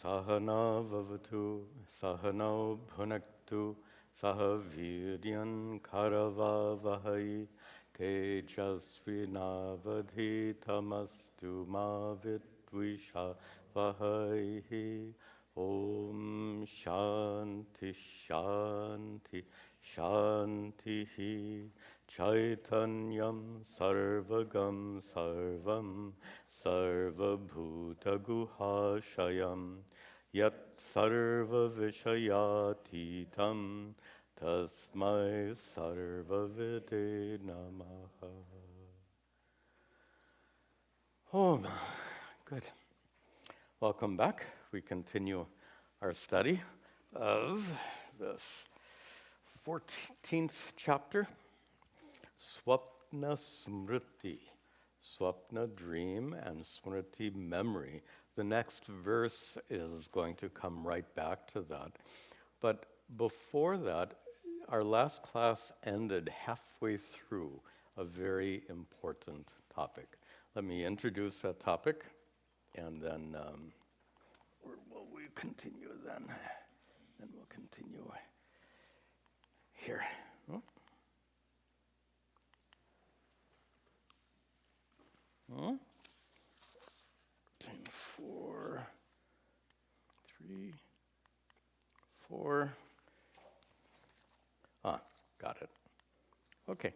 Sahana vavatu, sahano bhunaktu, saha vidyan karavavahai, tejasvinavadhitamastu ma vidvishavahai. Om Shanti Shanti Shanti Chaitanyam Sarvagam Sarvam Sarvabhutaguhashayam Yat Sarva Vishayatitam Tasmai Sarvavide Namaha. Oh, good. Welcome back. We continue our study of this 14th chapter, Swapna Smriti, Swapna dream and Smriti memory. The next verse is going to come right back to that. But before that, our last class ended halfway through a very important topic. Let me introduce that topic, and then we'll continue then. Then we'll continue here. Oh. 4, 3, 4. Got it. Okay.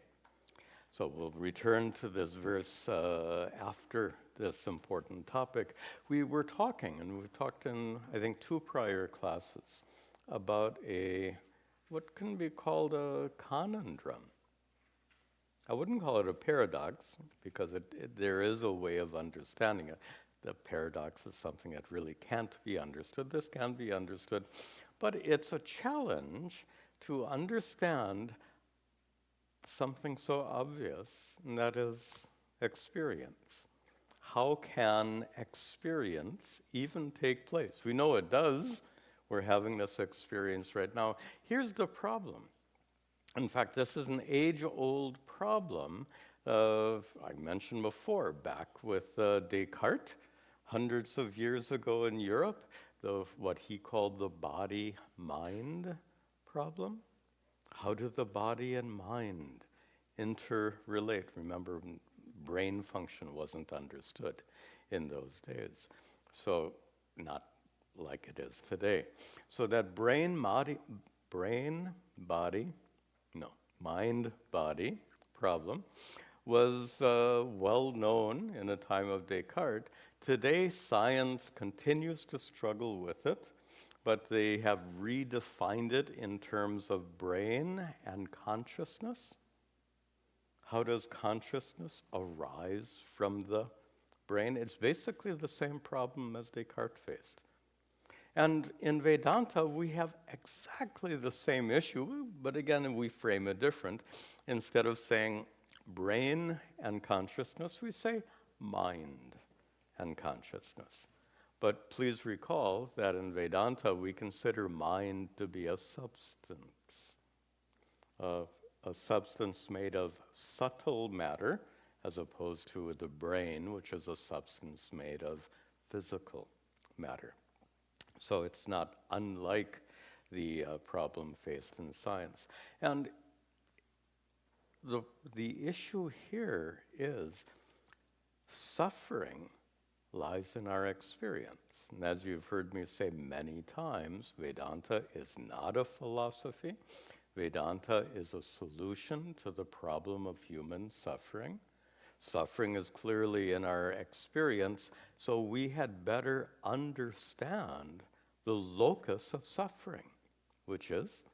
So we'll return to this verse after this important topic. We were talking, and we've talked in, I think, 2 prior classes about what can be called a conundrum. I wouldn't call it a paradox, because there is a way of understanding it. The paradox is something that really can't be understood. This can be understood, but it's a challenge to understand something so obvious, and that is experience. How can experience even take place? We know it does. We're having this experience right now. Here's the problem. In fact, this is an age-old problem. I mentioned before, back with Descartes, hundreds of years ago in Europe, what he called the body-mind problem. How do the body and mind interrelate? Remember, brain function wasn't understood in those days. So not like it is today. So that mind-body problem was well known in the time of Descartes. Today, science continues to struggle with it, but they have redefined it in terms of brain and consciousness. How does consciousness arise from the brain? It's basically the same problem as Descartes faced. And in Vedanta, we have exactly the same issue, but again, we frame it different. Instead of saying brain and consciousness, we say mind and consciousness. But please recall that in Vedanta, we consider mind to be a substance made of subtle matter, as opposed to the brain, which is a substance made of physical matter. So it's not unlike the problem faced in science. And the issue here is suffering lies in our experience. And as you've heard me say many times, Vedanta is not a philosophy. Vedanta is a solution to the problem of human suffering. Suffering is clearly in our experience, so we had better understand the locus of suffering, which is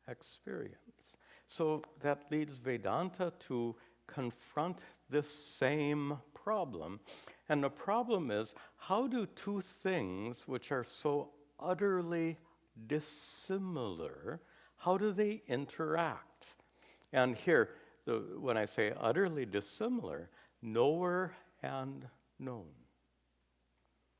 experience. So that leads Vedanta to confront this same problem. And the problem is, how do two things which are so utterly dissimilar, how do they interact? And here, when I say utterly dissimilar, knower and known.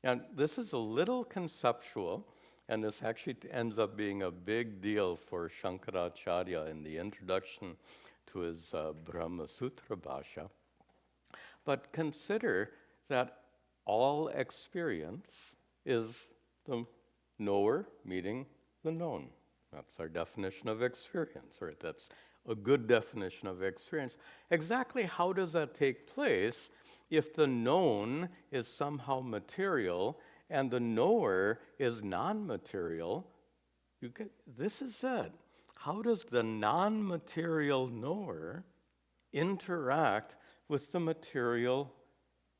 And this is a little conceptual, and this actually ends up being a big deal for Shankaracharya in the introduction to his Brahma Sutra Bhashya. But consider that all experience is the knower meeting the known. That's our definition of experience, or that's a good definition of experience. Exactly how does that take place if the known is somehow material and the knower is non-material? This is it. How does the non-material knower interact with the material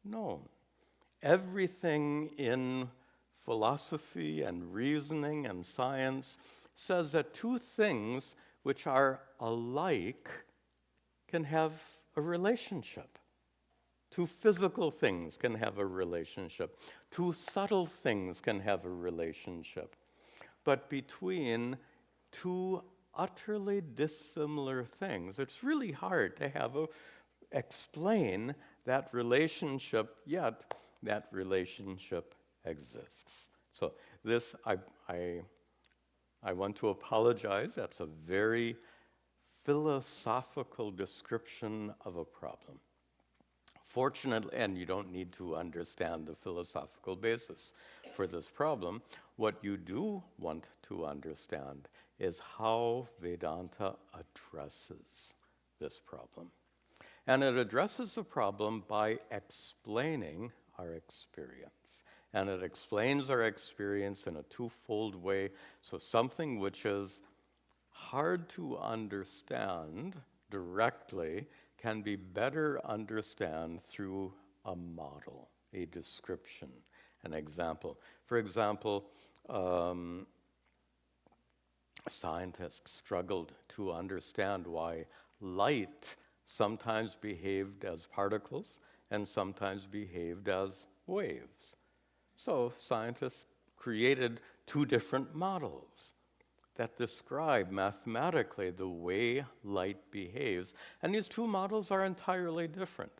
known? Everything in philosophy and reasoning and science says that two things which are alike can have a relationship. Two physical things can have a relationship. Two subtle things can have a relationship. But between two utterly dissimilar things, it's really hard to explain that relationship, yet that relationship exists. So this, I want to apologize. That's a very philosophical description of a problem. Fortunately, and you don't need to understand the philosophical basis for this problem, what you do want to understand is how Vedanta addresses this problem. And it addresses the problem by explaining our experience. And it explains our experience in a twofold way. So something which is hard to understand directly can be better understood through a model, a description, an example. For example, scientists struggled to understand why light sometimes behaved as particles and sometimes behaved as waves. So scientists created two different models that describe mathematically the way light behaves. And these two models are entirely different.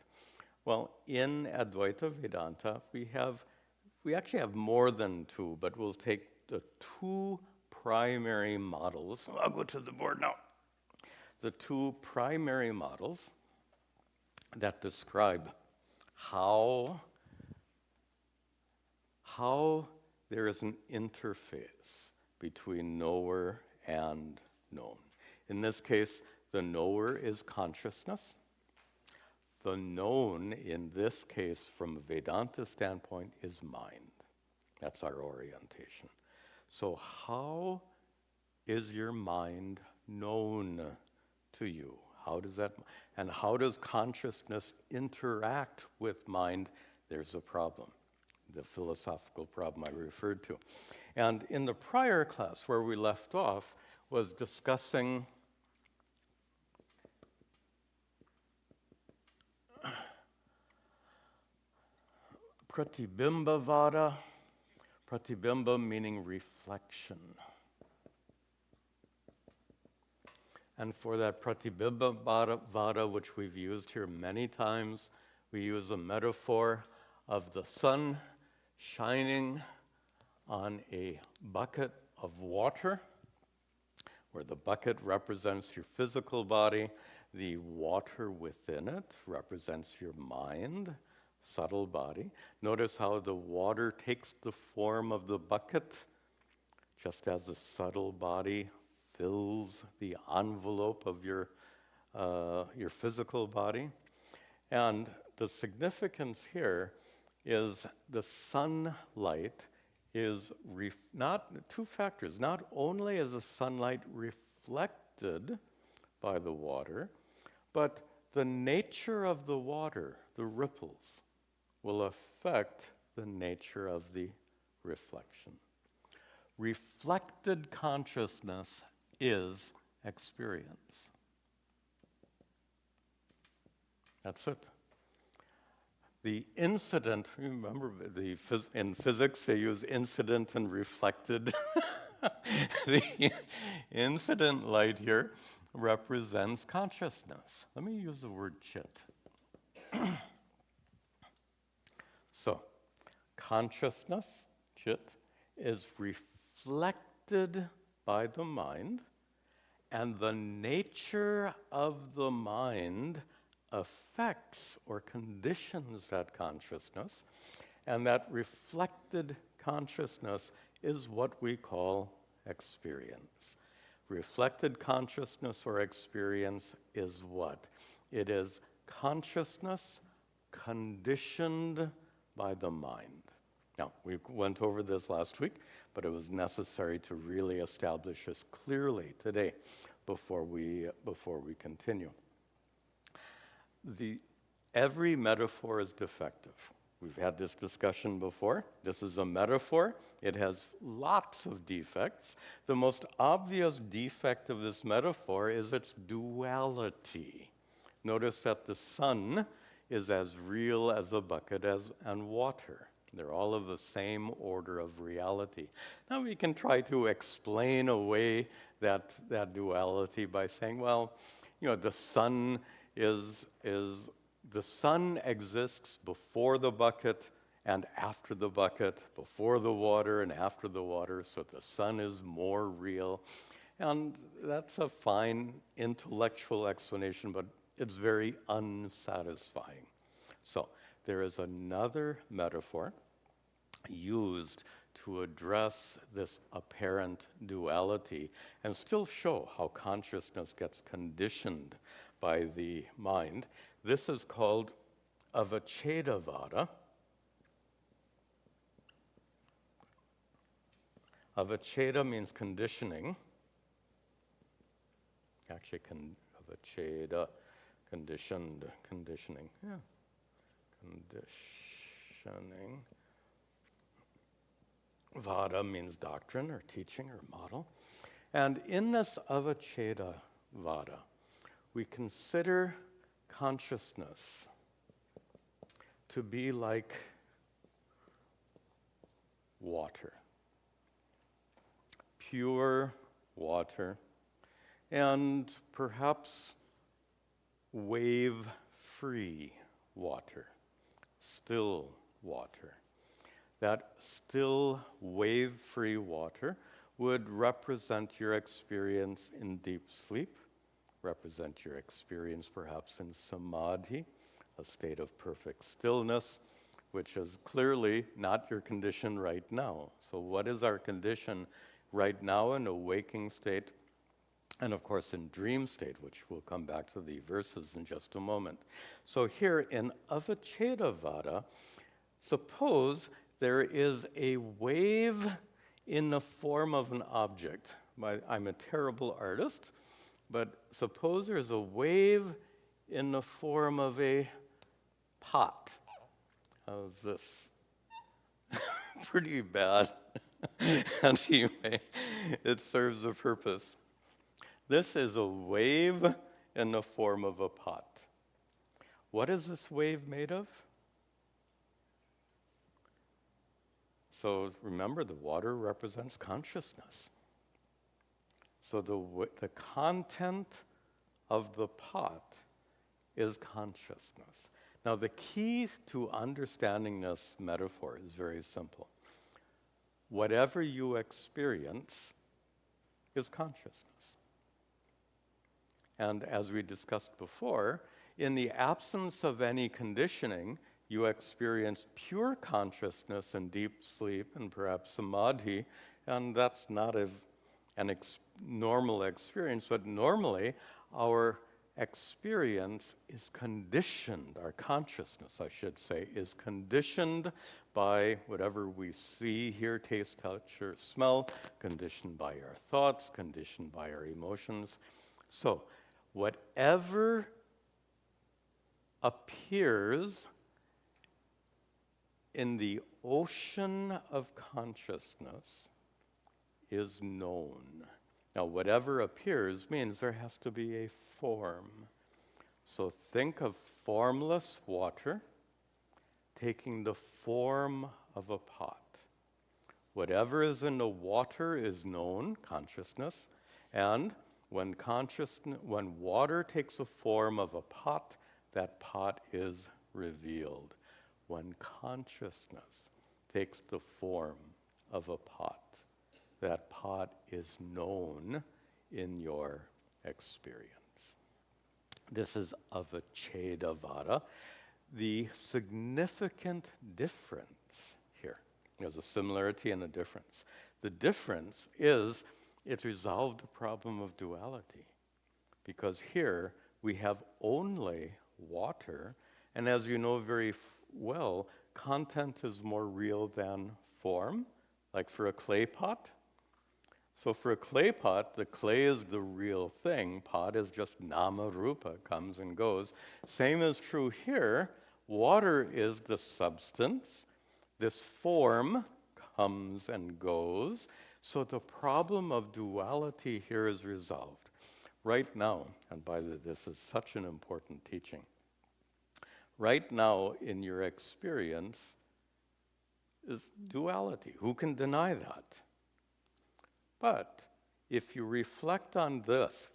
Well, in Advaita Vedanta, we actually have more than two, but we'll take the two primary models. I'll go to the board now. The two primary models that describe how there is an interface between knower and known. In this case, the knower is consciousness. The known, in this case, from a Vedanta standpoint, is mind. That's our orientation. So how is your mind known to you? How does consciousness interact with mind? There's a problem, the philosophical problem I referred to. And in the prior class where we left off was discussing Pratibimba-vada, pratibimba meaning reflection. And for that pratibimba-vada, which we've used here many times, we use a metaphor of the sun shining on a bucket of water, where the bucket represents your physical body, the water within it represents your mind, subtle body. Notice how the water takes the form of the bucket, just as the subtle body fills the envelope of your physical body. And the significance here is the sunlight is not two factors. Not only is the sunlight reflected by the water, but the nature of the water, the ripples, will affect the nature of the reflection. Reflected consciousness is experience. That's it. The incident, remember in physics they use incident and reflected. The incident light here represents consciousness. Let me use the word chit. So, consciousness, chit, is reflected by the mind, and the nature of the mind affects or conditions that consciousness, and that reflected consciousness is what we call experience. Reflected consciousness or experience is what? It is consciousness conditioned by the mind. Now, we went over this last week, but it was necessary to really establish this clearly today before we continue. Every metaphor is defective. We've had this discussion before. This is a metaphor. It has lots of defects. The most obvious defect of this metaphor is its duality. Notice that the sun is as real as a bucket and water. They're all of the same order of reality. Now we can try to explain away that duality by saying, well, the sun the sun exists before the bucket and after the bucket, before the water and after the water, so the sun is more real. And that's a fine intellectual explanation, but it's very unsatisfying. So there is another metaphor used to address this apparent duality and still show how consciousness gets conditioned by the mind. This is called Advaita Vedanta. Avacheda means conditioning. Actually, avacheda, conditioning. Yeah, conditioning. Vada means doctrine or teaching or model. And in this Avacheda Vada, we consider consciousness to be like water, pure water, and perhaps wave-free water, still water. That still wave-free water would represent your experience in deep sleep, represent your experience perhaps in samadhi, a state of perfect stillness, which is clearly not your condition right now. So what is our condition right now in a waking state? And of course in dream state, which we'll come back to the verses in just a moment. So here in Avacheda Vada, suppose there is a wave in the form of an object. I'm a terrible artist, but suppose there's a wave in the form of a pot. How's this? Pretty bad. Anyway, it serves a purpose. This is a wave in the form of a pot. What is this wave made of? So remember, the water represents consciousness. So the content of the pot is consciousness. Now the key to understanding this metaphor is very simple. Whatever you experience is consciousness. And as we discussed before, in the absence of any conditioning, you experience pure consciousness in deep sleep and perhaps samadhi, and that's not an normal experience, but normally our experience is conditioned, our consciousness, I should say, is conditioned by whatever we see, hear, taste, touch, or smell, conditioned by our thoughts, conditioned by our emotions. So whatever appears in the ocean of consciousness is known. Now, whatever appears means there has to be a form. So think of formless water taking the form of a pot. Whatever is in the water is known, consciousness, and when water takes the form of a pot, that pot is revealed. When consciousness takes the form of a pot, that pot is known in your experience. This is Avacheda Vada. The significant difference here, there's a similarity and a difference. The difference is it's resolved the problem of duality, because here we have only water, and as you know very well, content is more real than form, like for a clay pot. So for a clay pot, the clay is the real thing. Pot is just nama rupa, comes and goes. Same is true here. Water is the substance. This form comes and goes. So the problem of duality here is resolved. Right now, and by the way, this is such an important teaching. Right now in your experience is duality. Who can deny that? But if you reflect on this,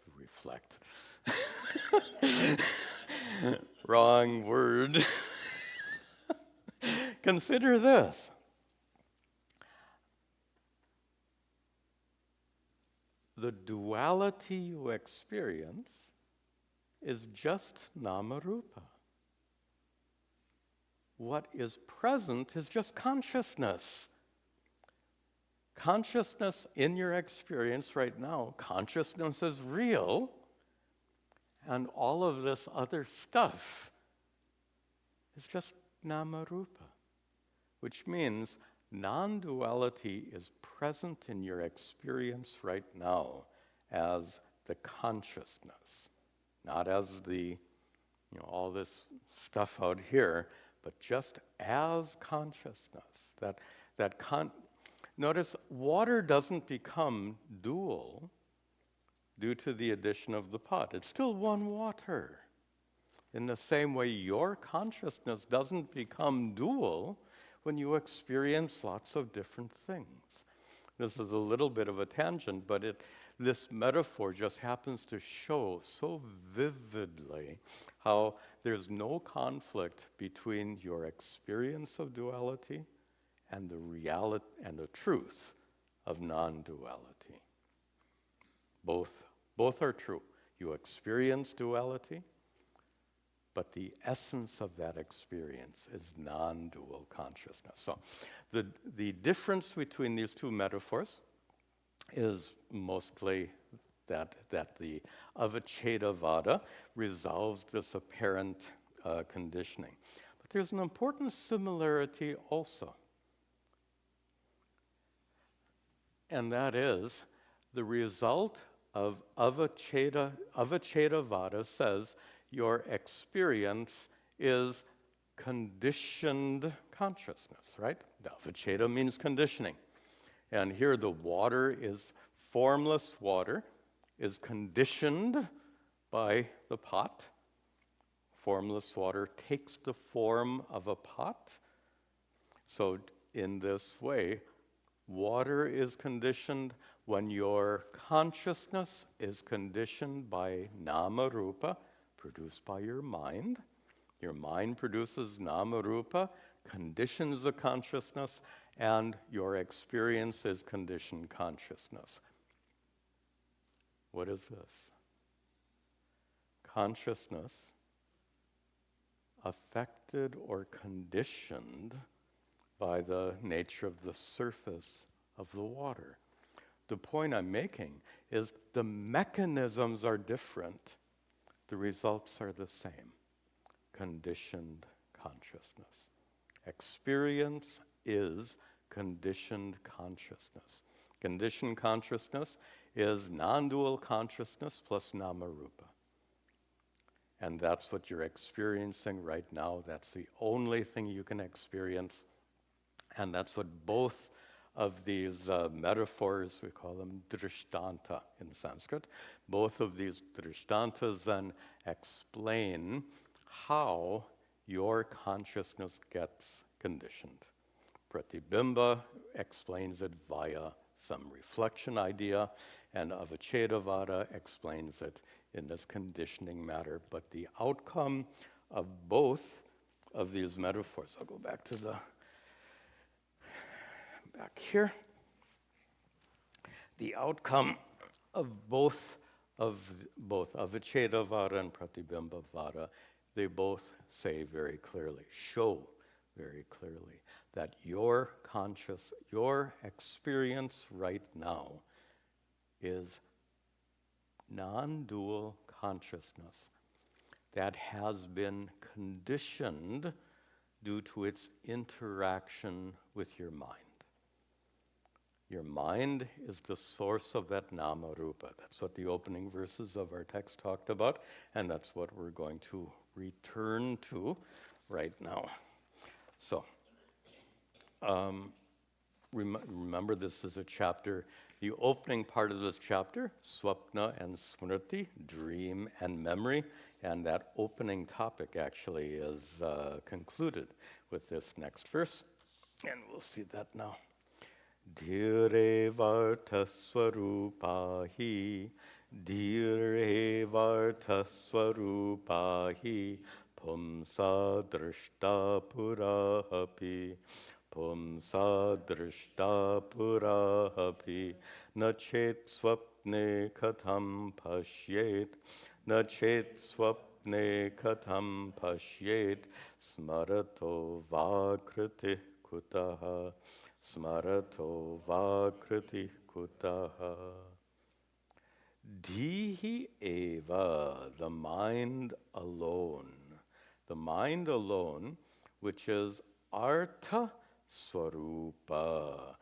wrong word. Consider this. The duality you experience is just nama-rupa. What is present is just consciousness. Consciousness in your experience right now, consciousness is real, and all of this other stuff is just nama-rupa, which means non-duality is present in your experience right now as the consciousness, not as the, all this stuff out here, but just as consciousness. Notice, water doesn't become dual due to the addition of the pot. It's still one water. In the same way, your consciousness doesn't become dual when you experience lots of different things. This is a little bit of a tangent, but this metaphor just happens to show so vividly how there's no conflict between your experience of duality and the reality and the truth of non-duality. Both are true. You experience duality, but the essence of that experience is non-dual consciousness. So the difference between these two metaphors is mostly that the Avachedavada resolves this apparent conditioning. But there's an important similarity also. And that is the result of Avachedavada says your experience is conditioned consciousness, right? Avacheda means conditioning. And here the water is formless water, is conditioned by the pot. Formless water takes the form of a pot. So in this way, water is conditioned when your consciousness is conditioned by nama-rupa, produced by your mind. Your mind produces nama-rupa, conditions the consciousness, and your experience is conditioned consciousness. What is this? Consciousness affected or conditioned by the nature of the surface of the water. The point I'm making is the mechanisms are different. The results are the same. Conditioned consciousness. Experience is conditioned consciousness. Conditioned consciousness is non-dual consciousness plus nama-rupa. And that's what you're experiencing right now. That's the only thing you can experience. And that's what both of these metaphors, we call them drishtanta in Sanskrit, both of these drishtantas then explain how your consciousness gets conditioned. Pratibimba explains it via some reflection idea, and Avachedavada explains it in this conditioning matter. But the outcome of both of these metaphors, I'll go back to back here. The outcome of both Avachedavada and Pratibimbavada, they both say very clearly, show very clearly that your experience right now is non-dual consciousness that has been conditioned due to its interaction with your mind. Your mind is the source of that nama rupa. That's what the opening verses of our text talked about, and that's what we're going to return to right now. So, remember, this is a chapter, the opening part of this chapter, swapna and smriti, dream and memory, and that opening topic actually is concluded with this next verse, and we'll see that now. Dhire varta swarupahi, dhire varta swarupahi, pumsa drishta purahapi, pumsa drishta purahapi, na chet swapne katham pashyet, na chet swapne katham pashyet, smarato vakriti kutaha, smarato vakriti kutaha. Dhihi eva, the mind alone. The mind alone, which is artha swarupa.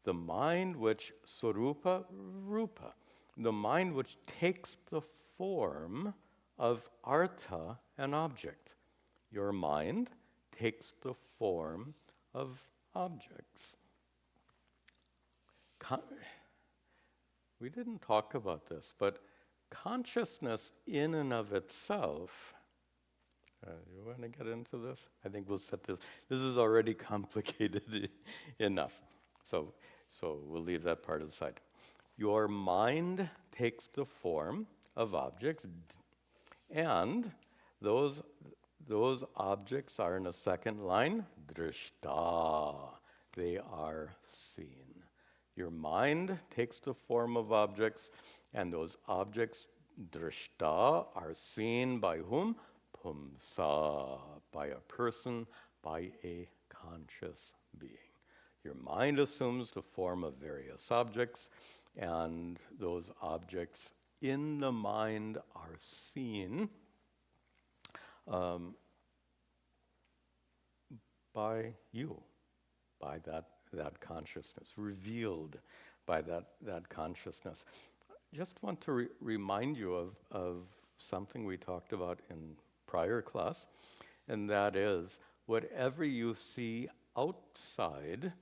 The mind which, swarupa, rupa. The mind which takes the form of artha, an object. Your mind takes the form of objects. We didn't talk about this, but consciousness in and of itself, you want to get into this? I think we'll set this. This is already complicated enough. So we'll leave that part aside. Your mind takes the form of objects, and those objects are in a second line, drishta. They are seen. Your mind takes the form of objects, and those objects, drishta, are seen by whom? Pumsa, by a person, by a conscious being. Your mind assumes the form of various objects, and those objects in the mind are seen by you, by that consciousness, revealed by that consciousness. Just want to remind you of something we talked about in prior class, and that is whatever you see outside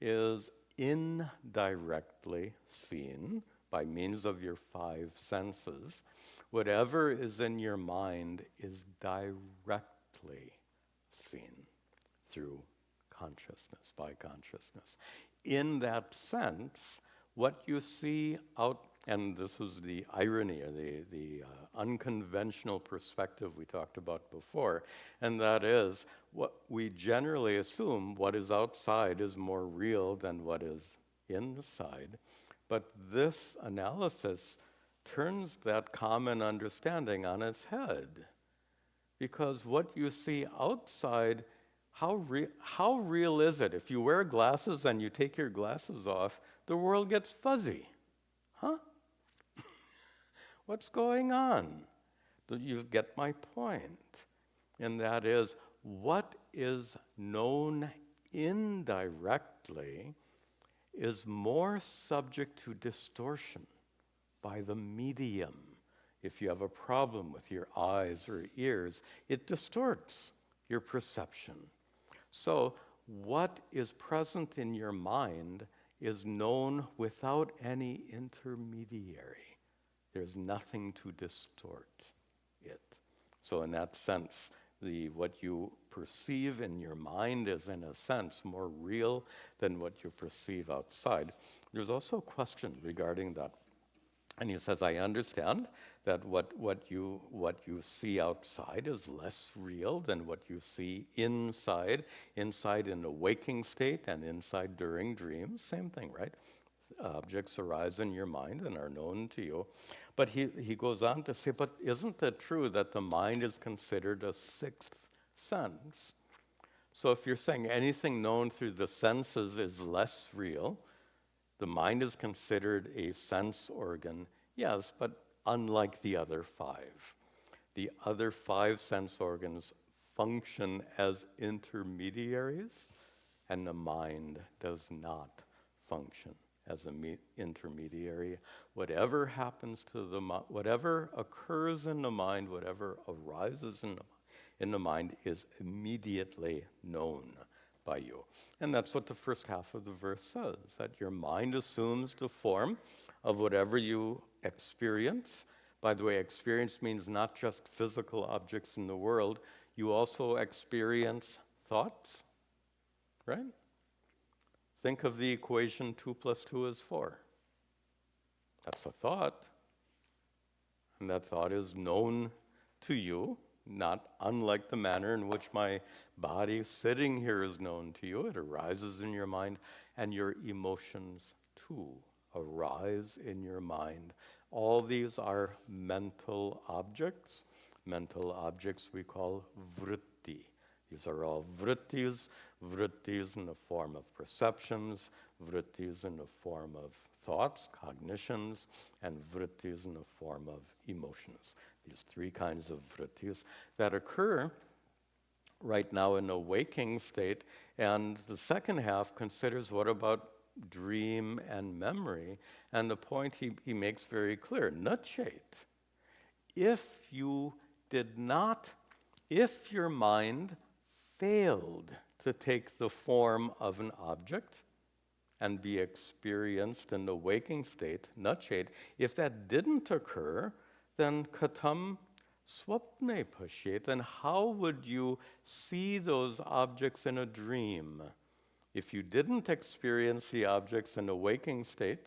is indirectly seen by means of your five senses. Whatever is in your mind is directly seen through consciousness, by consciousness. In that sense, what you see out, and this is the irony or the unconventional perspective we talked about before, and that is what we generally assume what is outside is more real than what is inside. But this analysis turns that common understanding on its head. Because what you see outside, how real is it? If you wear glasses and you take your glasses off, the world gets fuzzy. Huh? What's going on? You get my point. And that is, what is known indirectly is more subject to distortion by the medium. If you have a problem with your eyes or ears, it distorts your perception. So what is present in your mind is known without any intermediary. There's nothing to distort it. So in that sense, what you perceive in your mind is, in a sense, more real than what you perceive outside. There's also a question regarding that. And he says, I understand that what you see outside is less real than what you see inside in a waking state and inside during dreams. Same thing, right? Objects arise in your mind and are known to you. But he goes on to say, but isn't it true that the mind is considered a sixth sense? So if you're saying anything known through the senses is less real, the mind is considered a sense organ, yes, but unlike the other five. The other five sense organs function as intermediaries, and the mind does not function as an intermediary. Whatever happens to the mind, whatever occurs in the mind, whatever arises in the mind is immediately known by you. And that's what the first half of the verse says, that your mind assumes the form of whatever you experience. By the way, experience means not just physical objects in the world. You also experience thoughts, right? Think of the equation 2 + 2 is 4. That's a thought. And that thought is known to you, not unlike the manner in which my body sitting here is known to you. It arises in your mind, and your emotions too arise in your mind. All these are mental objects. Mental objects we call vritti. These are all vrittis, vrittis in the form of perceptions, vrittis in the form of thoughts, cognitions, and vrittis in the form of emotions. These three kinds of vrittis that occur right now in a waking state. And the second half considers what about dream and memory. And the point he makes very clear, nachet, if your mind failed to take the form of an object and be experienced in the waking state, nachet, if that didn't occur, then katam swapne pashet, then how would you see those objects in a dream? If you didn't experience the objects in a waking state,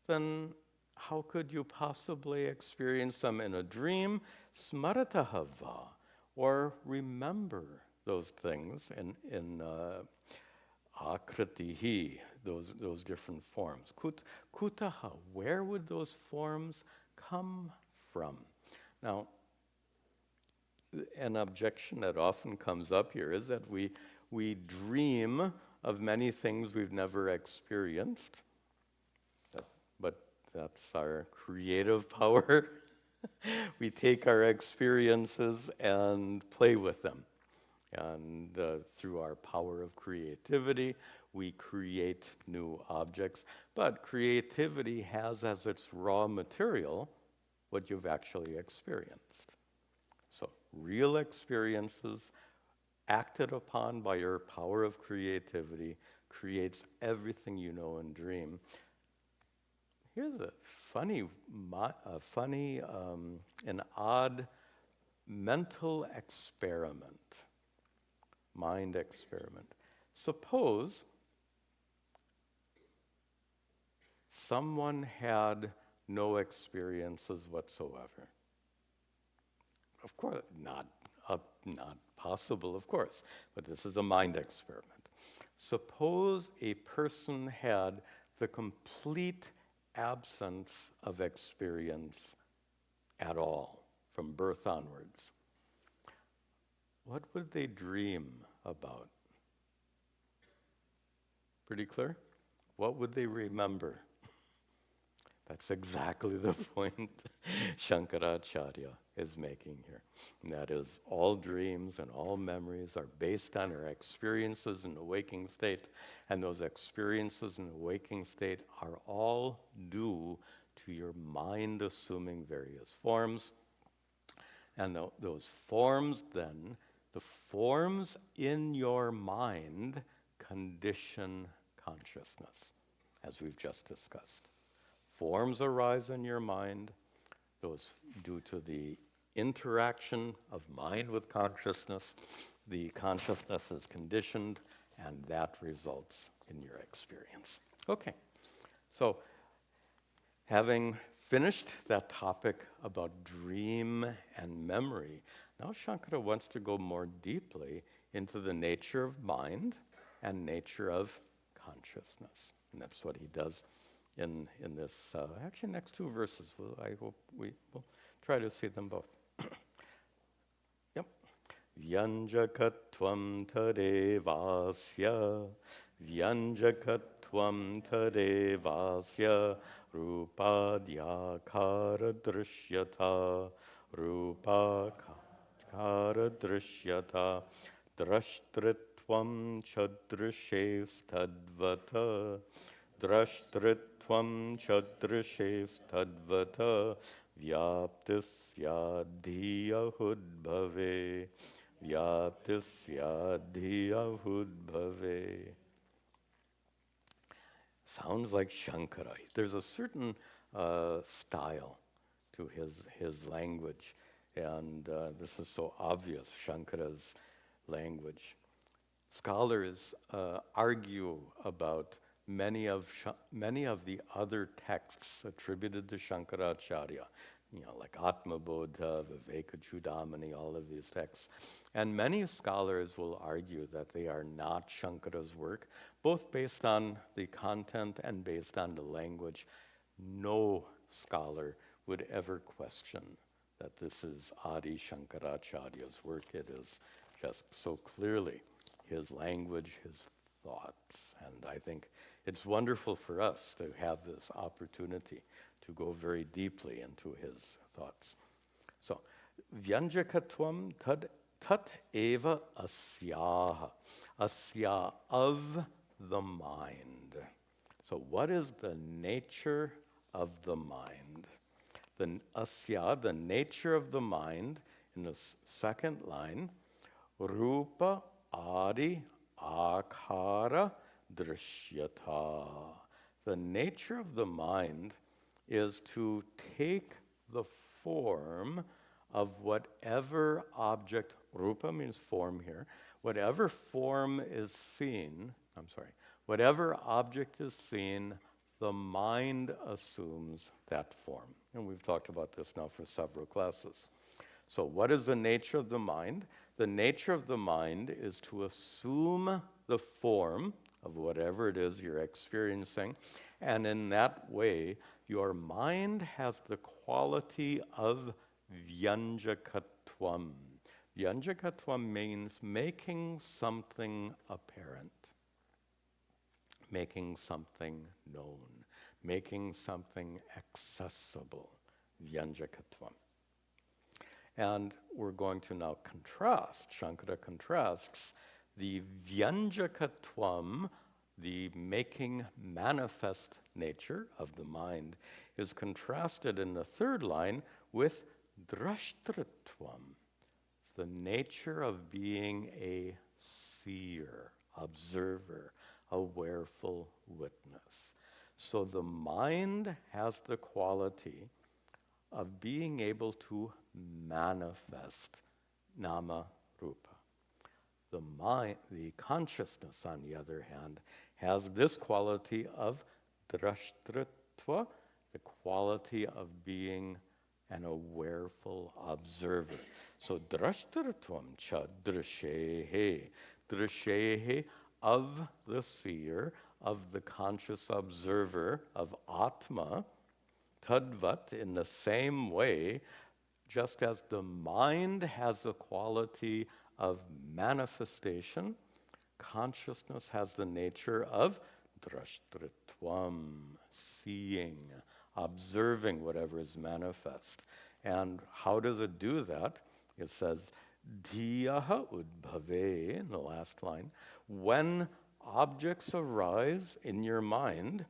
then how could you possibly experience them in a dream, smaratahava, or remember those things in akritihi, those different forms. Kutaha, where would those forms come from? Now, an objection that often comes up here is that we dream of many things we've never experienced, but that's our creative power. We take our experiences and play with them. And through our power of creativity, we create new objects. But creativity has as its raw material what you've actually experienced. So real experiences acted upon by your power of creativity creates everything you know and dream. Here's a an odd mental experiment. Mind experiment. Suppose someone had no experiences whatsoever. Of course, not possible, of course, but this is a mind experiment. Suppose a person had the complete absence of experience at all from birth onwards. What would they dream about? Pretty clear? What would they remember? That's exactly the point Shankaracharya is making here. And that is, all dreams and all memories are based on our experiences in the waking state, and those experiences in the waking state are all due to your mind assuming various forms. And those forms then, the forms in your mind condition consciousness, as we've just discussed. Forms arise in your mind, those due to the interaction of mind with consciousness. The consciousness is conditioned, and that results in your experience. Okay, so having finished that topic about dream and memory, now Shankara wants to go more deeply into the nature of mind and nature of consciousness. And that's what he does in this, actually next two verses. I hope we will try to see them both. Yep. Vyanjakatvam tadevasya, Vyanjakatvam tadevasya, Rupadyakara drishyata, Rupakara drishyata, Drashtritvam chadrishestadvata, Drashtritvam chadrishestadvata, Vyaptisyadhiyahudbhave, Vyaptisyadhiyahudbhave. Sounds like Shankara. There's a certain style to his language, and this is so obvious, Shankara's language. Scholars argue about many of the other texts attributed to Shankaracharya, like Atma-Bodha, Viveka-Chudamani, all of these texts. And many scholars will argue that they are not Shankara's work, both based on the content and based on the language. No scholar would ever question that this is Adi Shankaracharya's work. It is just so clearly his language, his thoughts. And I think it's wonderful for us to have this opportunity to go very deeply into his thoughts. So, Vyanjakatvam tat eva asyaha, asya, of the mind. So what is the nature of the mind? The asya, the nature of the mind, in the second line, rupa adi akara drishyata. The nature of the mind is to take the form of whatever object, rupa means form here, whatever form is seen, whatever object is seen, the mind assumes that form. And we've talked about this now for several classes. So what is the nature of the mind? The nature of the mind is to assume the form of whatever it is you're experiencing, and in that way, your mind has the quality of vyanjakatvam. Vyanjakatvam means making something apparent, making something known, making something accessible. Vyanjakatvam. And we're going to now contrast, Shankara contrasts the vyanjakatvam, the making manifest nature of the mind, is contrasted in the third line with drashtritvam, the nature of being a seer, observer, a awareful witness. So the mind has the quality of being able to manifest nama rupa. The mind, the consciousness, on the other hand, has this quality of drashtritva, the quality of being an awareful observer. So drashtritvam cha drishehe, drishehe, of the seer, of the conscious observer, of Atma, tadvat, in the same way, just as the mind has a quality of manifestation, consciousness has the nature of drashtritvam, seeing, observing whatever is manifest. And how does it do that? It says, dhiyaha udbhave, in the last line, when objects arise in your mind,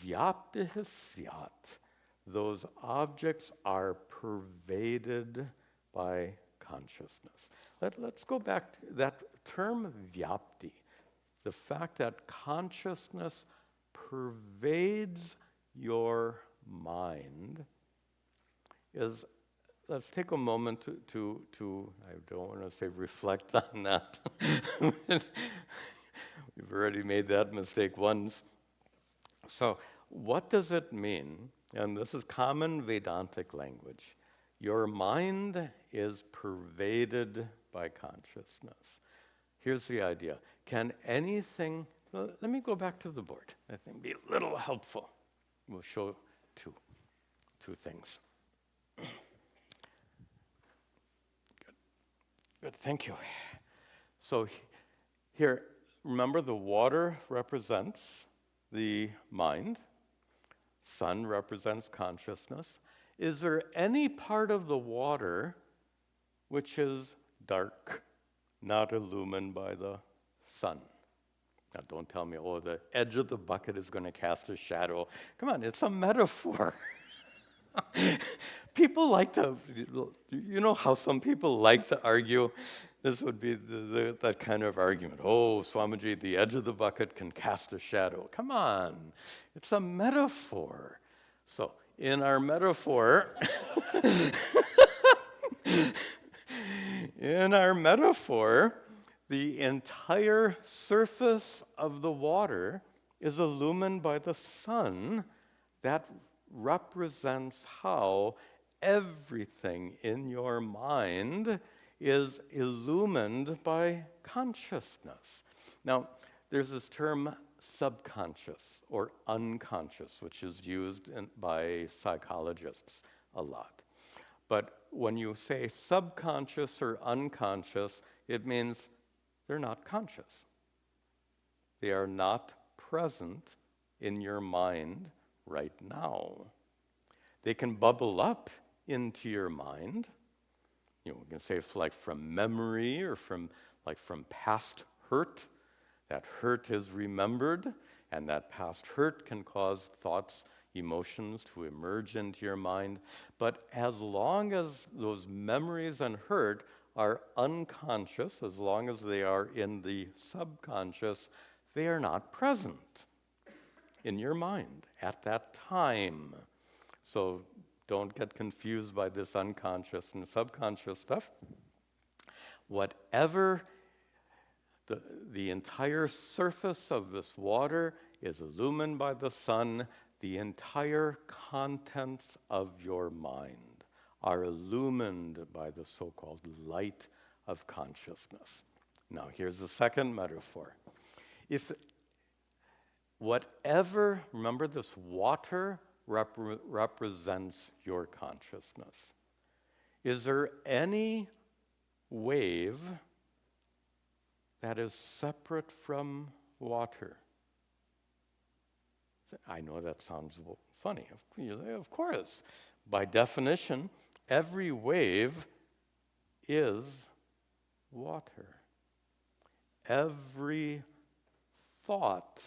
vyaptihi syat, those objects are pervaded by consciousness. Let's go back to that term vyapti, the fact that consciousness pervades your mind is, let's take a moment to I don't want to say reflect on that. We've already made that mistake once. So what does it mean? And this is common Vedantic language. Your mind is pervaded by consciousness. Here's the idea. Can anything, well, let me go back to the board. I think it'd be a little helpful. We'll show two things. Good. Good, thank you. So here, remember the water represents the mind, sun represents consciousness. Is there any part of the water which is dark, not illumined by the sun? Now don't tell me, oh, the edge of the bucket is going to cast a shadow. Come on, it's a metaphor. People like to, you know how some people like to argue? This would be that kind of argument. Oh, Swamiji, the edge of the bucket can cast a shadow. Come on, it's a metaphor. So in our metaphor, the entire surface of the water is illumined by the sun. That represents how everything in your mind is illumined by consciousness. Now, there's this term subconscious or unconscious, which is used by psychologists a lot. But when you say subconscious or unconscious, it means they're not conscious. They are not present in your mind right now. They can bubble up into your mind. You know, we can say like from memory or from past hurt. That hurt is remembered, and that past hurt can cause thoughts, emotions to emerge into your mind. But as long as those memories and hurt are unconscious, as long as they are in the subconscious, they are not present in your mind at that time. So don't get confused by this unconscious and subconscious stuff. Whatever the entire surface of this water is illumined by the sun, the entire contents of your mind are illumined by the so-called light of consciousness. Now, here's the second metaphor. If whatever, remember this water represents your consciousness. Is there any wave that is separate from water? I know that sounds funny. Of course. By definition, every wave is water. Every thought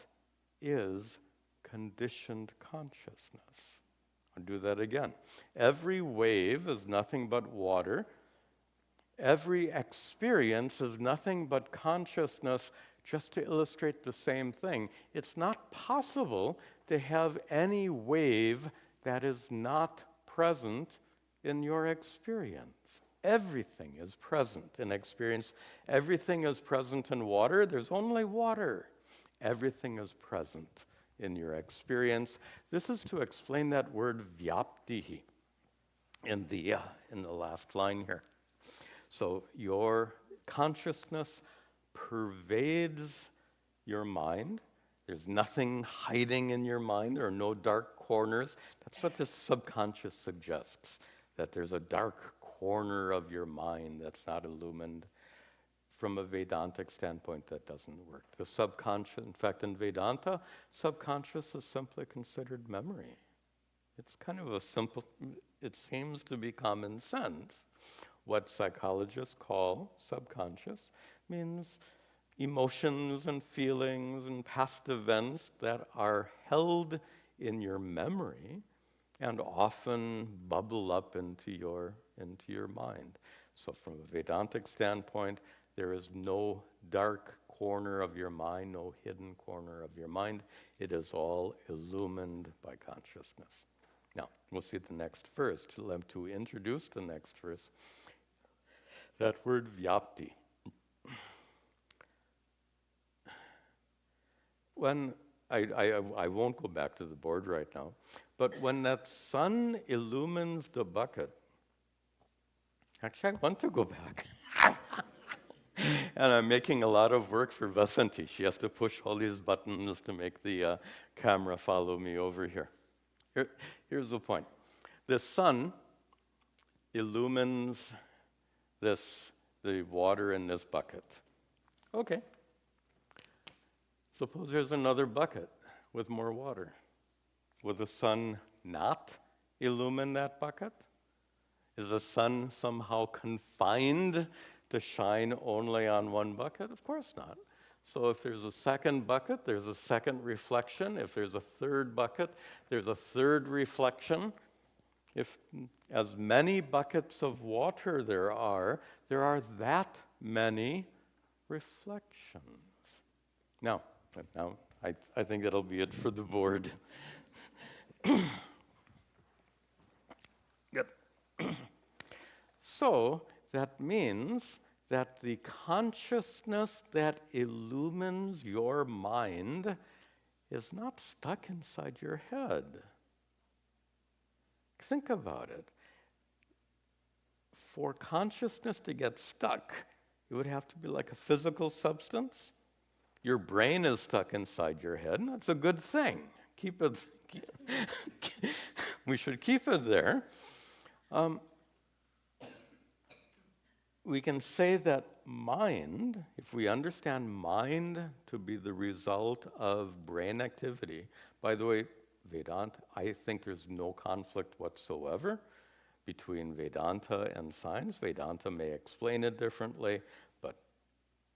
is conditioned consciousness. I'll do that again. Every wave is nothing but water. Every experience is nothing but consciousness. Just to illustrate the same thing, it's not possible to have any wave that is not present in your experience. Everything is present in experience. Everything is present in water. There's only water. Everything is present in your experience. This is to explain that word vyaptihi in the last line here. So your consciousness pervades your mind. There's nothing hiding in your mind. There are no dark corners. That's what the subconscious suggests, that there's a dark corner of your mind that's not illumined. From a Vedantic standpoint, that doesn't work. The subconscious, in fact, in Vedanta, subconscious is simply considered memory. It's kind of a simple, it seems to be common sense. What psychologists call subconscious means emotions and feelings and past events that are held in your memory and often bubble up into your mind. So from a Vedantic standpoint, there is no dark corner of your mind, no hidden corner of your mind. It is all illumined by consciousness. Now, we'll see the next verse. To introduce the next verse, that word vyapti. When I won't go back to the board right now, but when that sun illumines the bucket, actually I want to go back. And I'm making a lot of work for Vasanti. She has to push all these buttons to make the camera follow me over here. Here's the point. The sun illumines this the water in this bucket. Okay. Suppose there's another bucket with more water. Will the sun not illumine that bucket? Is the sun somehow confined to shine only on one bucket? Of course not. So if there's a second bucket, there's a second reflection. If there's a third bucket, there's a third reflection. If as many buckets of water there are that many reflections. Now I think that'll be it for the board. Good. So that means that the consciousness that illumines your mind is not stuck inside your head. Think about it. For consciousness to get stuck, it would have to be like a physical substance. Your brain is stuck inside your head, and that's a good thing. Keep it. We should keep it there. We can say that mind, if we understand mind to be the result of brain activity, by the way, Vedanta, I think there's no conflict whatsoever between Vedanta and science. Vedanta may explain it differently, but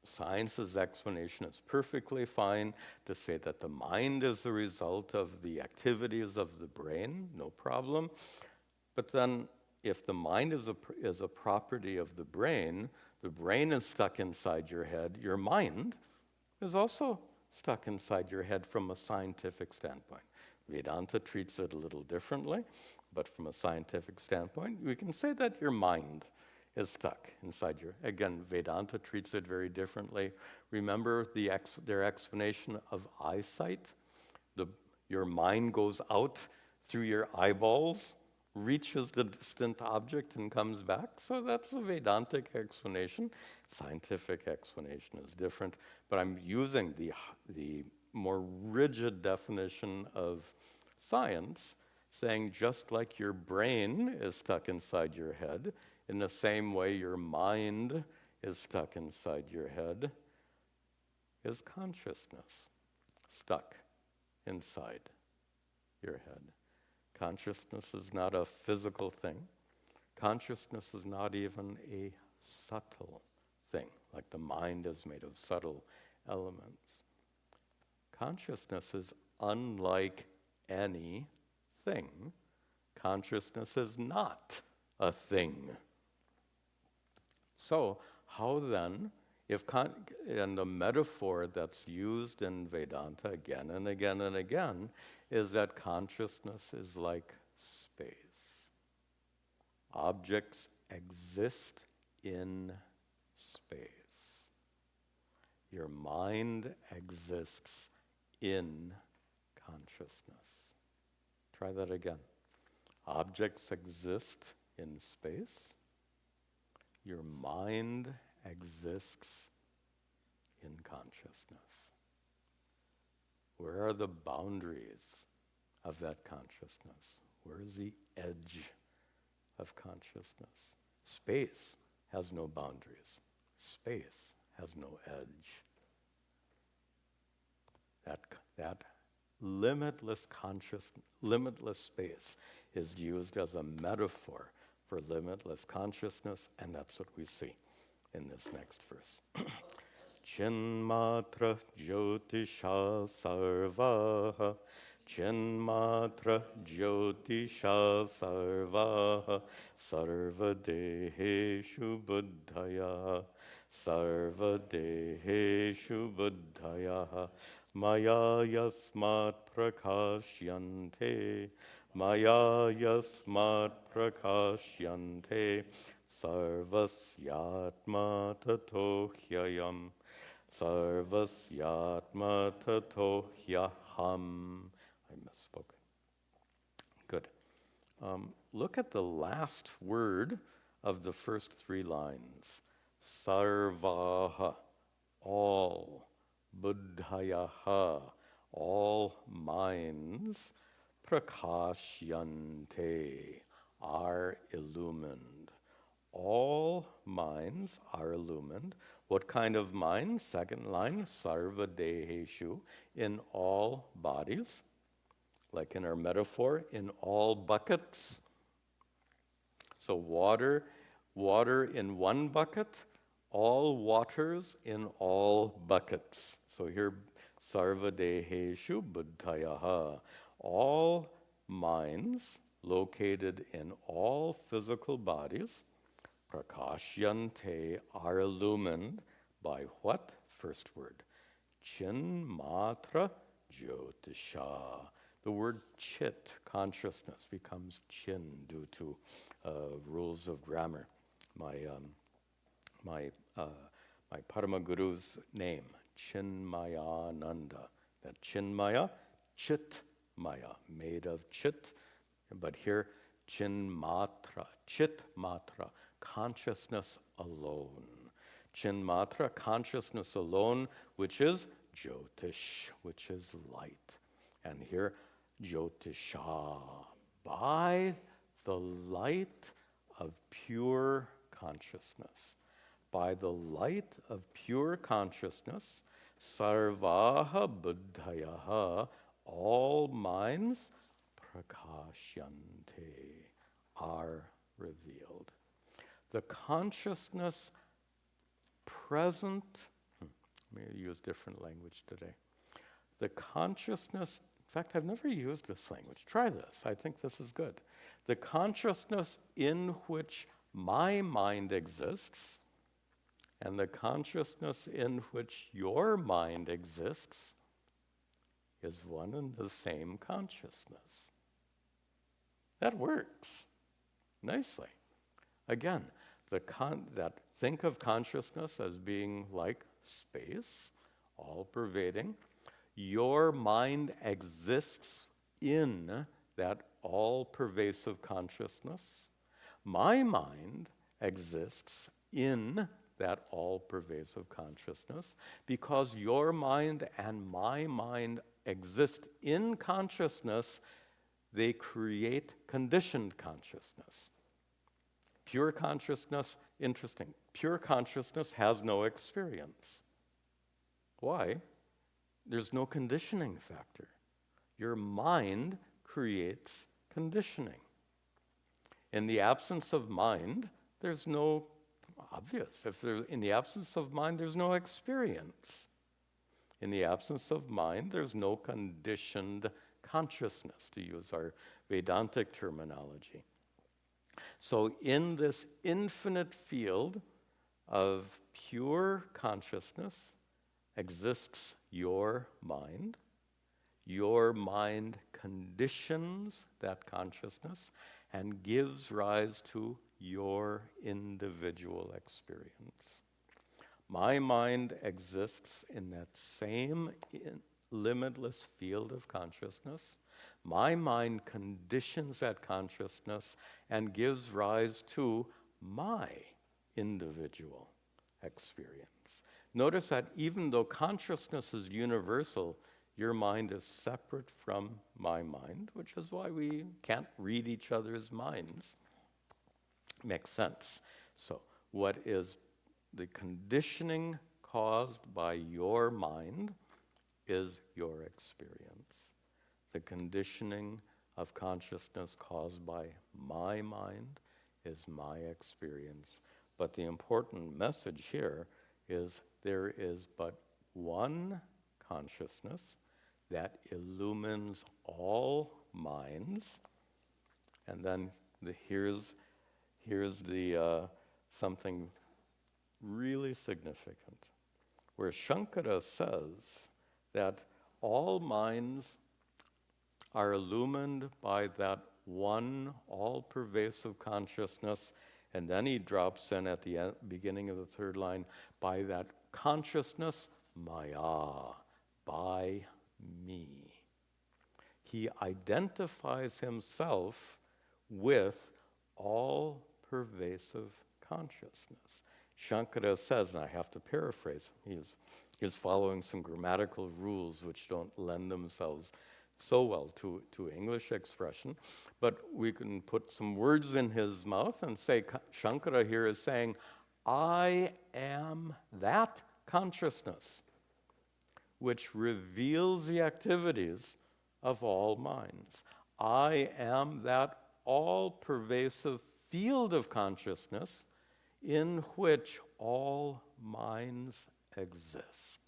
science's explanation is perfectly fine to say that the mind is the result of the activities of the brain, no problem. But then if the mind is a property of the brain is stuck inside your head, your mind is also stuck inside your head from a scientific standpoint. Vedanta treats it a little differently, but from a scientific standpoint, we can say that your mind is stuck inside your... Again, Vedanta treats it very differently. Remember their explanation of eyesight? Your mind goes out through your eyeballs, reaches the distant object and comes back. So that's a Vedantic explanation. Scientific explanation is different, but I'm using the more rigid definition of science, saying just like your brain is stuck inside your head, in the same way your mind is stuck inside your head, is consciousness stuck inside your head. Consciousness is not a physical thing. Consciousness is not even a subtle thing, like the mind is made of subtle elements. Consciousness is unlike anything. Consciousness is not a thing. So, how then, and the metaphor that's used in Vedanta again and again and again is that consciousness is like space. Objects exist in space. Your mind exists in consciousness. Try that again. Objects exist in space. Your mind exists in consciousness. Where are the boundaries of that consciousness? Where is the edge of consciousness? Space has no boundaries. Space has no edge. That limitless space is used as a metaphor for limitless consciousness, and that's what we see in this next verse. Chinmatra jyotisha sarvaha, Chinmatra jyotisha sarvaha, sarvadeheshu buddhaya, sarvadeheshu buddhaya, maya yasmat prakashyante, maya yasmat prakashyante, sarvasyatma tato hyayam, sarvasyatma tato hyaham. I misspoke. Good. Look at the last word of the first three lines. Sarvaha, all. Buddhayaha, all minds. Prakashyante, are illumined. all minds are illumined. What kind of mind? Second line, sarva deheshu, in all bodies. Like in our metaphor, in all buckets. So water in one bucket, all waters in all buckets. So here, sarva deheshu buddhayaha, all minds located in all physical bodies, prakashyante, are illumined by what? First word, chin-matra jyotisha. The word chit, consciousness, becomes chin due to rules of grammar. My Paramaguru's name, Chinmayananda. That Chinmaya, Chit-maya, made of chit. But here, Chin-matra, Chit-matra, consciousness alone. Chin-matra, consciousness alone, which is Jyotish, which is light. And here, Jyotisha, by the light of pure consciousness. By the light of pure consciousness, sarvaha buddhayaha, all minds, prakashyante, are revealed. The consciousness present, let me use different language today. The consciousness, in fact, I've never used this language. Try this. I think this is good. The consciousness in which my mind exists and the consciousness in which your mind exists is one and the same consciousness. That works nicely. Again, think of consciousness as being like space, all-pervading. Your mind exists in that all-pervasive consciousness. My mind exists in that all-pervasive consciousness because your mind and my mind exist in consciousness. They create conditioned consciousness. Pure consciousness, interesting. Pure consciousness has no experience. Why? There's no conditioning factor. Your mind creates conditioning. In the absence of mind, there's no obvious. In the absence of mind, there's no experience. In the absence of mind, there's no conditioned consciousness, to use our Vedantic terminology. So in this infinite field of pure consciousness exists your mind. Your mind conditions that consciousness and gives rise to your individual experience. My mind exists in that same limitless field of consciousness. My mind conditions that consciousness and gives rise to my individual experience. Notice that even though consciousness is universal, your mind is separate from my mind, which is why we can't read each other's minds. Makes sense. So, what is the conditioning caused by your mind is your experience. The conditioning of consciousness caused by my mind is my experience. But the important message here is there is but one consciousness that illumines all minds. And then here's the something really significant, where Shankara says that all minds are illumined by that one all-pervasive consciousness, and then he drops in at the beginning of the third line, by that consciousness, maya, by me. He identifies himself with all-pervasive consciousness. Shankara says, and I have to paraphrase, he's following some grammatical rules which don't lend themselves so well to English expression, but we can put some words in his mouth and say, Shankara here is saying, I am that consciousness which reveals the activities of all minds. I am that all-pervasive field of consciousness in which all minds exist.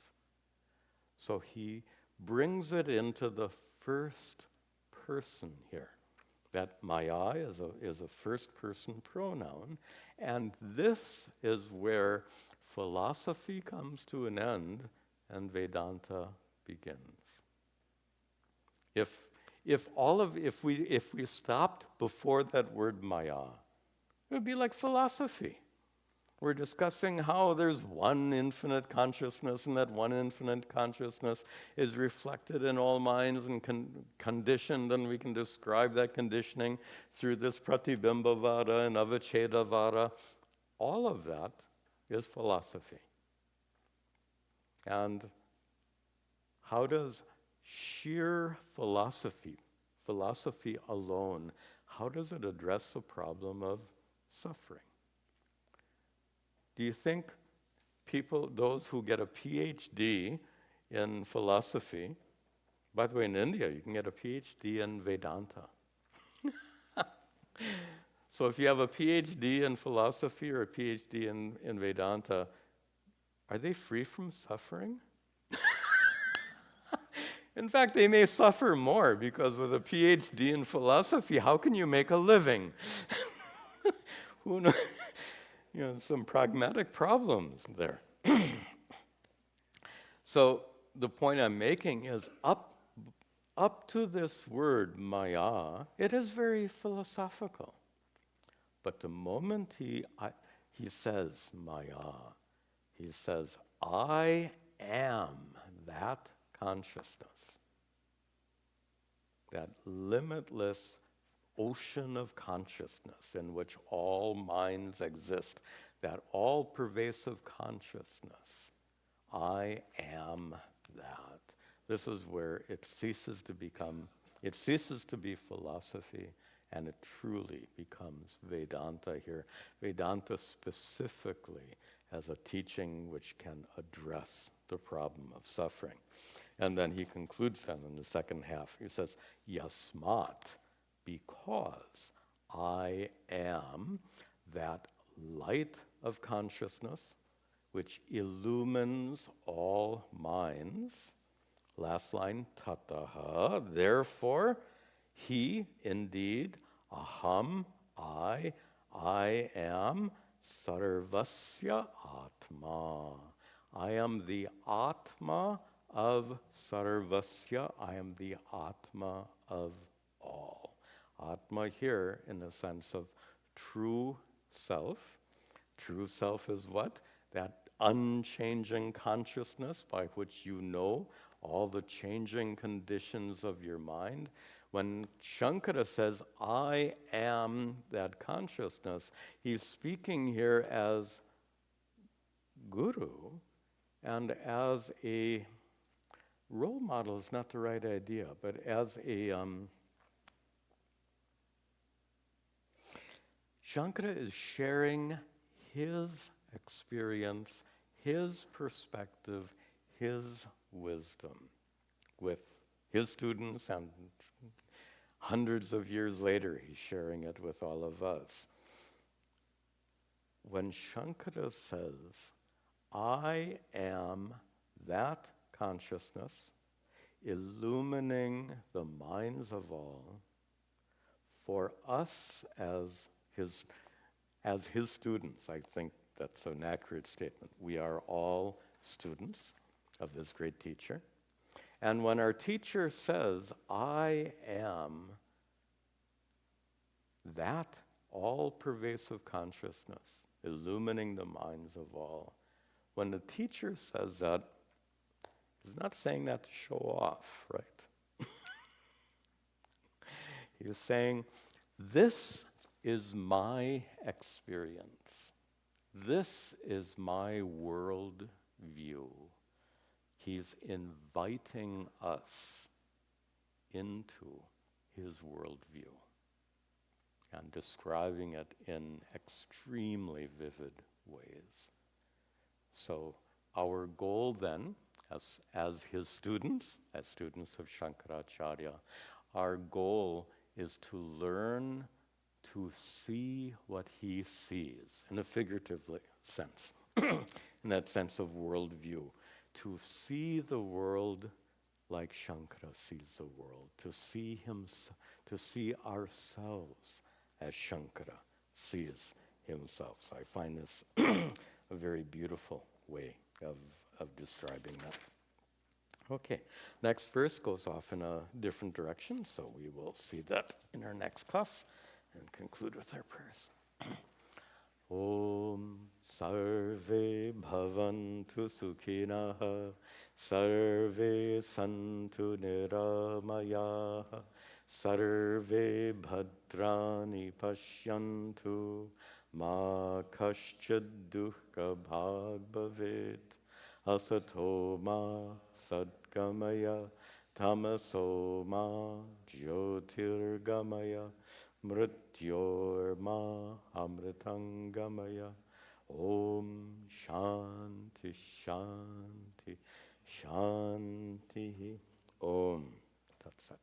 So he brings it into the first person here. That Maya is a first-person pronoun, and this is where philosophy comes to an end and Vedanta begins. If we stopped before that word Maya, it would be like philosophy. We're discussing how there's one infinite consciousness, and that one infinite consciousness is reflected in all minds and conditioned, and we can describe that conditioning through this Pratibhimbavada and Avachedavada. All of that is philosophy. And how does sheer philosophy alone, how does it address the problem of suffering? Do you think those who get a PhD in philosophy, by the way, in India, you can get a PhD in Vedanta. So if you have a PhD in philosophy or a PhD in Vedanta, are they free from suffering? In fact, they may suffer more, because with a PhD in philosophy, how can you make a living? Who knows? Some pragmatic problems there. So the point I'm making is up to this word, Maya, it is very philosophical. But the moment he says Maya, he says, I am that consciousness, that limitless ocean of consciousness in which all minds exist, that all-pervasive consciousness. I am that. This is where it ceases to be philosophy, and it truly becomes Vedanta here. Vedanta specifically as a teaching which can address the problem of suffering. And then he concludes then in the second half. He says, Yasmat, because I am that light of consciousness which illumines all minds. Last line, tataha, therefore, he indeed, aham, I am sarvasya atma. I am the atma of sarvasya. I am the atma of all. Atma here in the sense of true self. True self is what? That unchanging consciousness by which you know all the changing conditions of your mind. When Shankara says, I am that consciousness, he's speaking here as guru, and as a role model is not the right idea, but as a Shankara is sharing his experience, his perspective, his wisdom with his students, and hundreds of years later he's sharing it with all of us. When Shankara says, I am that consciousness illumining the minds of all, for us as his students, I think that's an accurate statement. We are all students of this great teacher. And when our teacher says, I am that all-pervasive consciousness illumining the minds of all, when the teacher says that, he's not saying that to show off, right? He's saying, this is my experience. This is my world view. He's inviting us into his worldview and describing it in extremely vivid ways. So our goal then, as his students, as students of Shankaracharya, our goal is to learn to see what he sees in a figurative sense, in that sense of worldview, to see the world like Shankara sees the world, to see ourselves as Shankara sees himself. So I find this a very beautiful way of describing that. Okay, next verse goes off in a different direction, so we will see that in our next class and conclude with our prayers. Om sarve bhavantu sukhinah, sarve santu niramayah, sarve bhadrani pashyantu, ma kaschid dukkha bhag bhavet, asato ma sadgamaya, tamaso ma jyotirgamaya, mrityorma amritangamaya. Om shanti shanti shanti. Om Tat Sat.